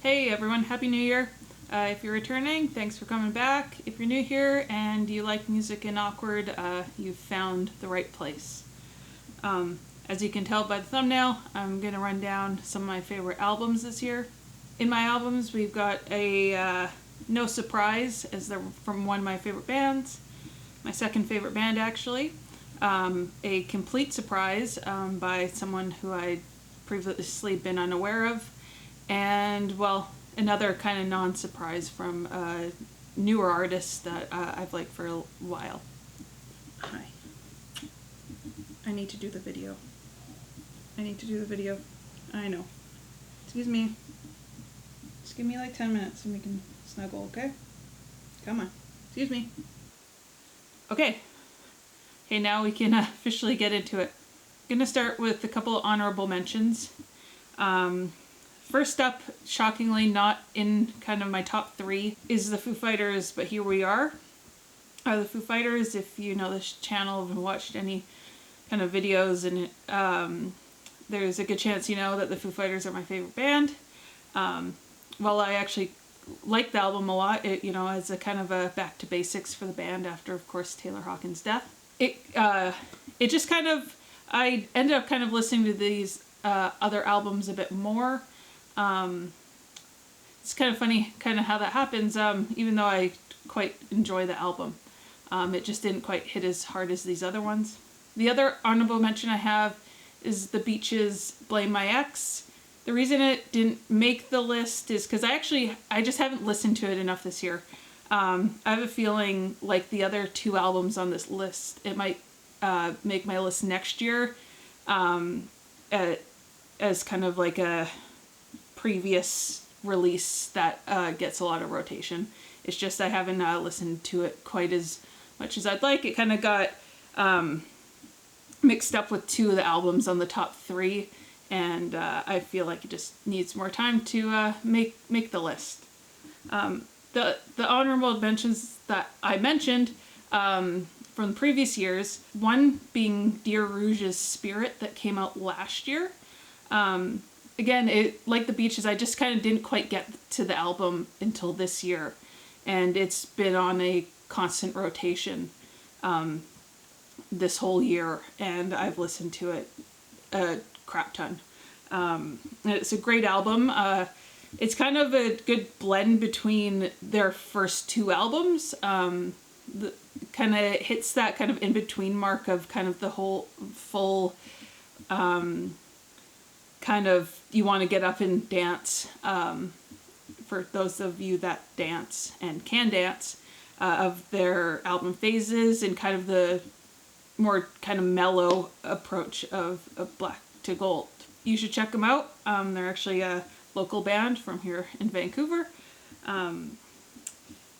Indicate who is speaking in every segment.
Speaker 1: Hey everyone, Happy New Year. If you're returning, thanks for coming back. If you're new here and you like music and awkward, you've found the right place. As you can tell by the thumbnail, I'm going to run down some of my favorite albums this year. In my albums, we've got a No Surprise, as they're from one of my favorite bands. My second favorite band, actually. A Complete Surprise by someone who I'd previously been unaware of. And, well, another kind of non-surprise from a newer artist that I've liked for a while. Hi. I need to do the video. I know. Excuse me. Just give me like 10 minutes and we can snuggle, okay? Come on. Excuse me. Okay. Okay, now we can officially get into it. I'm going to start with a couple of honorable mentions. First up, shockingly not in kind of my top three, is the Foo Fighters, But Here We Are. The Foo Fighters, if you know this channel and watched any kind of videos, and there's a good chance you know that the Foo Fighters are my favorite band. While I actually like the album a lot, it, you know, as a kind of a back to basics for the band after, of course, Taylor Hawkins' death. It just kind of, I ended up kind of listening to these other albums a bit more. It's kind of funny kind of how that happens, even though I quite enjoy the album. It just didn't quite hit as hard as these other ones. The other honorable mention I have is The Beach's Blame My Ex. The reason it didn't make the list is because I just haven't listened to it enough this year. I have a feeling like the other two albums on this list, it might make my list next year as kind of like a previous release that gets a lot of rotation. It's just I haven't listened to it quite as much as I'd like. It kind of got mixed up with two of the albums on the top three, and I feel like it just needs more time to make the list. The honorable mentions that I mentioned from previous years, one being Dear Rouge's Spirit that came out last year. Again, like The Beaches, I just kind of didn't quite get to the album until this year, and it's been on a constant rotation this whole year, and I've listened to it a crap ton. It's a great album. It's kind of a good blend between their first two albums. Kind of hits that kind of in-between mark of kind of the whole full kind of you want to get up and dance, for those of you that dance and can dance, of their album phases and kind of the more kind of mellow approach of Black to Gold. You should check them out. They're actually a local band from here in Vancouver. And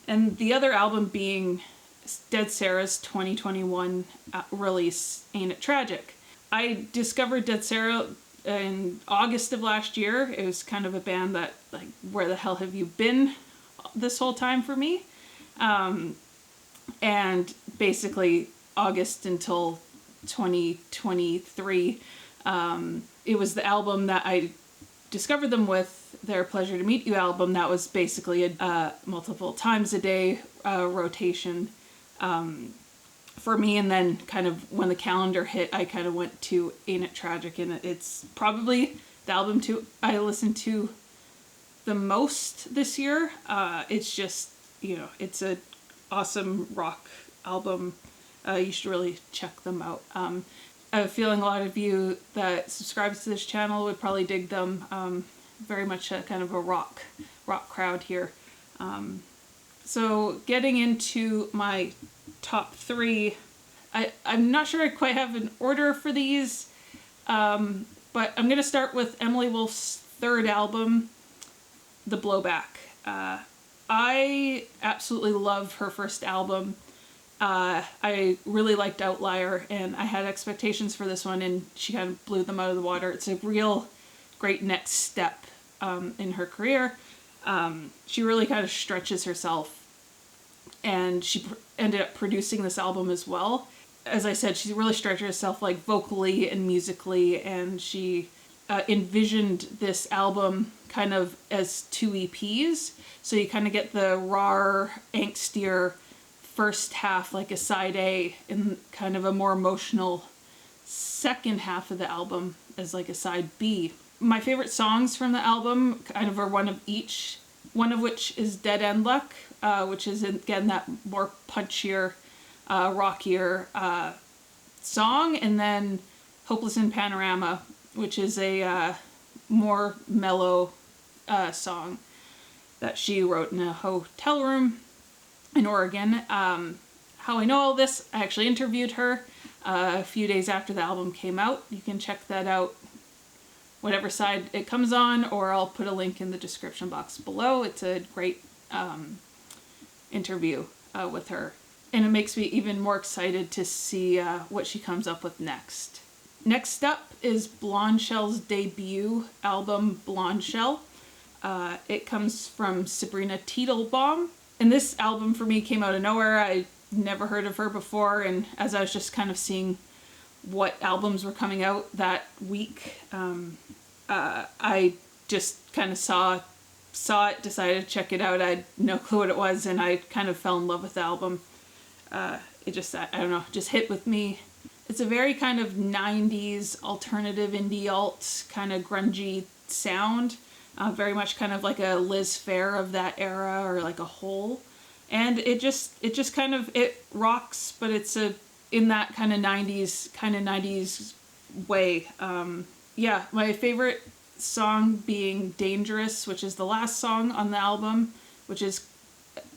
Speaker 1: the other album being Dead Sarah's 2021 release, Ain't It Tragic. I discovered Dead Sarah in August of last year. It was kind of a band that, like, where the hell have you been this whole time for me? And basically August until 2023, it was the album that I discovered them with, their Pleasure to Meet You album. That was basically a multiple times a day rotation for me, and then kind of when the calendar hit, I kind of went to Ain't It Tragic, and it's probably the album I listened to the most this year. It's just, you know, it's an awesome rock album. You should really check them out. I have a feeling a lot of you that subscribe to this channel would probably dig them. Very much a kind of a rock crowd here. So getting into my top three, I'm not sure I quite have an order for these, but I'm going to start with Emily Wolf's third album, The Blowback. I absolutely love her first album. I really liked Outlier, and I had expectations for this one, and she kind of blew them out of the water. It's a real great next step in her career. She really kind of stretches herself, and she ended up producing this album as well. As I said, she really stretches herself, like, vocally and musically, and she envisioned this album kind of as 2 EPs. So you kind of get the raw, angstier first half, like a side A, and kind of a more emotional second half of the album as like a side B. My favorite songs from the album kind of are one of each, one of which is Dead End Luck, which is again that more punchier, rockier song, and then Hopeless in Panorama, which is a more mellow song that she wrote in a hotel room in Oregon. How I know all this, I actually interviewed her a few days after the album came out. You can check that out whatever side it comes on, or I'll put a link in the description box below. It's a great interview with her, and it makes me even more excited to see what she comes up with next. Next up is Blonde Shell's debut album, Blonde Shell. It comes from Sabrina Teitelbaum, and this album for me came out of nowhere. I never heard of her before, and as I was just kind of seeing what albums were coming out that week, I just kind of saw it, decided to check it out. I had no clue what it was, and I kind of fell in love with the album. It just, I don't know, just hit with me. It's a very kind of 90s alternative indie alt kind of grungy sound, very much kind of like a Liz Phair of that era, or like a Hole. And it just kind of, it rocks, but it's in that kind of 90s way. Yeah, my favorite song being Dangerous, which is the last song on the album, which is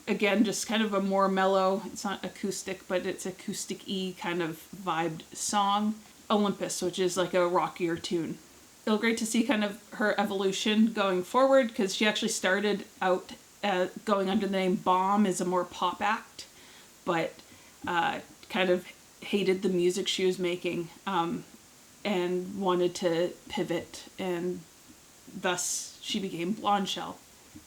Speaker 1: again just kind of a more mellow, it's not acoustic, but it's acoustic-y kind of vibed song. Olympus, which is like a rockier tune. It'll great to see kind of her evolution going forward, because she actually started out going under the name Bomb as a more pop act, but kind of hated the music she was making, and wanted to pivot, and thus she became Blonde Shell.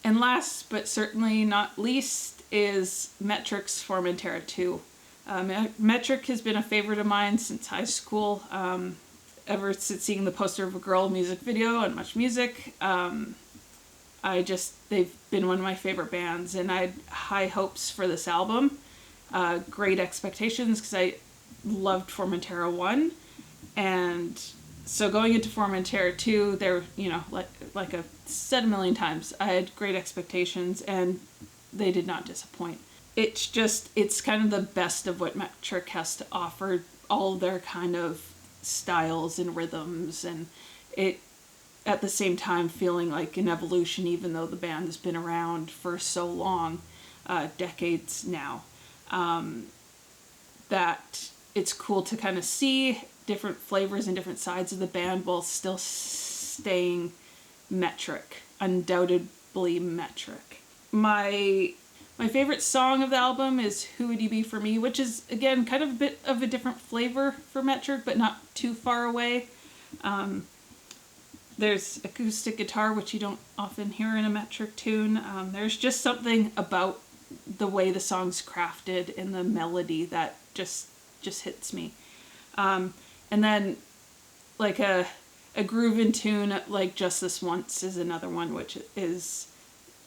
Speaker 1: And last but certainly not least is Metric's Formentera 2. Metric has been a favorite of mine since high school, ever since seeing the poster of a girl music video on Much Music. They've been one of my favorite bands, and I had high hopes for this album, great expectations, because I loved Formentera 1, and so going into Formentera 2, they're, you know, like I've said a million times, I had great expectations, and they did not disappoint. It's kind of the best of what Metric has to offer, all their kind of styles and rhythms, and it at the same time feeling like an evolution, even though the band has been around for so long, decades now, that it's cool to kind of see different flavors and different sides of the band while still staying Metric, undoubtedly Metric. My favorite song of the album is Who Would You Be For Me, which is, again, kind of a bit of a different flavor for Metric, but not too far away. There's acoustic guitar, which you don't often hear in a Metric tune. There's just something about the way the song's crafted and the melody that just hits me. And then like a groovin' tune like Just This Once is another one, which is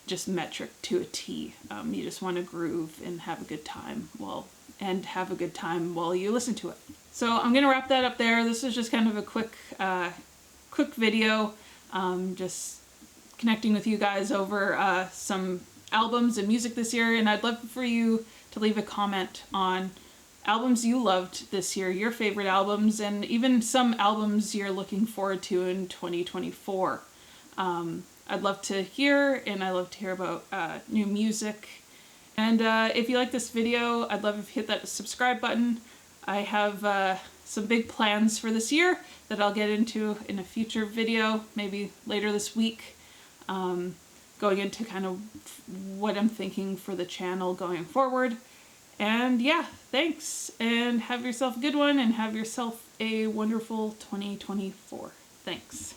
Speaker 1: just Metric to a T. You just want to groove and have a good time while you listen to it. So I'm gonna wrap that up there. This is just kind of a quick video, just connecting with you guys over some albums and music this year, and I'd love for you to leave a comment on albums you loved this year, your favorite albums, and even some albums you're looking forward to in 2024. I'd love to hear, and I love to hear about new music. And if you like this video, I'd love if you hit that subscribe button. I have some big plans for this year that I'll get into in a future video, maybe later this week, going into kind of what I'm thinking for the channel going forward. And yeah, thanks, and have yourself a good one, and have yourself a wonderful 2024. Thanks.